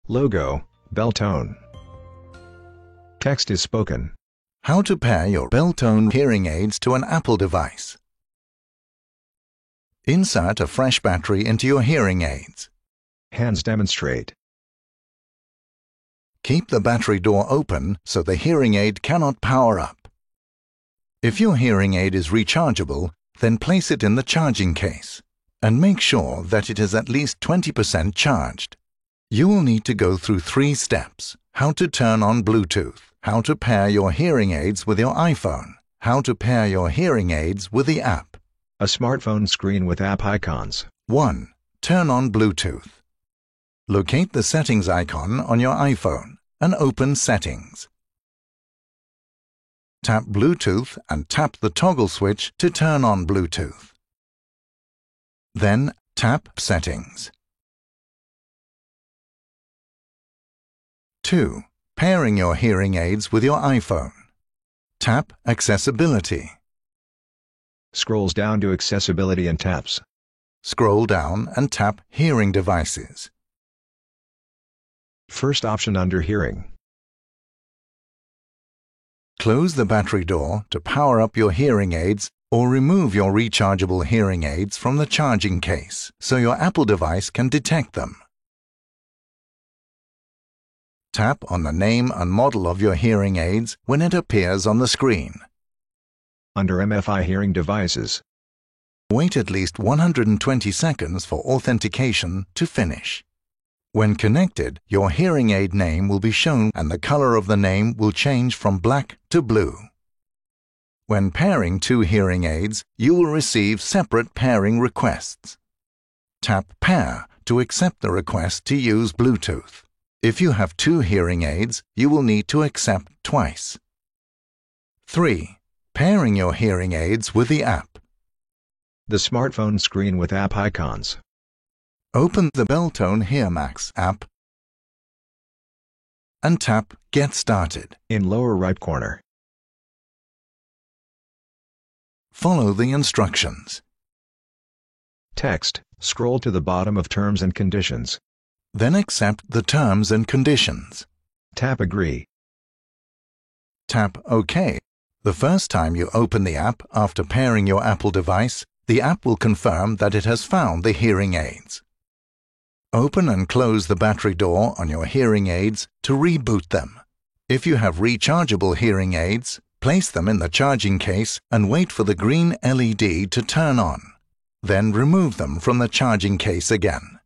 Logo, Beltone. Text is spoken. How to pair your Beltone hearing aids to an Apple device. Insert a fresh battery into your hearing aids. Hands demonstrate. Keep the battery door open so the hearing aid cannot power up. If your hearing aid is rechargeable, then place it in the charging case and make sure that it is at least 20% charged. You will need to go through 3 steps: how to turn on Bluetooth, how to pair your hearing aids with your iPhone, how to pair your hearing aids with the app. A smartphone screen with app icons. 1. Turn on Bluetooth. Locate the settings icon on your iPhone and open Settings. Tap Bluetooth and tap the toggle switch to turn on Bluetooth. Then tap Settings. 2. Pairing your hearing aids with your iPhone. Tap Accessibility. Scrolls down to Accessibility and taps. Scroll down and tap Hearing Devices. First option under Hearing. Close the battery door to power up your hearing aids or remove your rechargeable hearing aids from the charging case so your Apple device can detect them. Tap on the name and model of your hearing aids when it appears on the screen. Under MFI Hearing Devices. Wait at least 120 seconds for authentication to finish. When connected, your hearing aid name will be shown and the color of the name will change from black to blue. When pairing 2 hearing aids, you will receive separate pairing requests. Tap Pair to accept the request to use Bluetooth. If you have 2 hearing aids, you will need to accept twice. 3. Pairing your hearing aids with the app. The smartphone screen with app icons. Open the Beltone HearMax app and tap Get Started in lower right corner. Follow the instructions. Text. Scroll to the bottom of Terms and Conditions. Then accept the terms and conditions. Tap Agree. Tap OK. The first time you open the app after pairing your Apple device, the app will confirm that it has found the hearing aids. Open and close the battery door on your hearing aids to reboot them. If you have rechargeable hearing aids, place them in the charging case and wait for the green LED to turn on. Then remove them from the charging case again.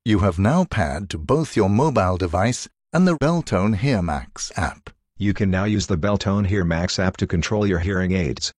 You have now paired to both your mobile device and the Beltone HearMax app. You can now use the Beltone HearMax app to control your hearing aids.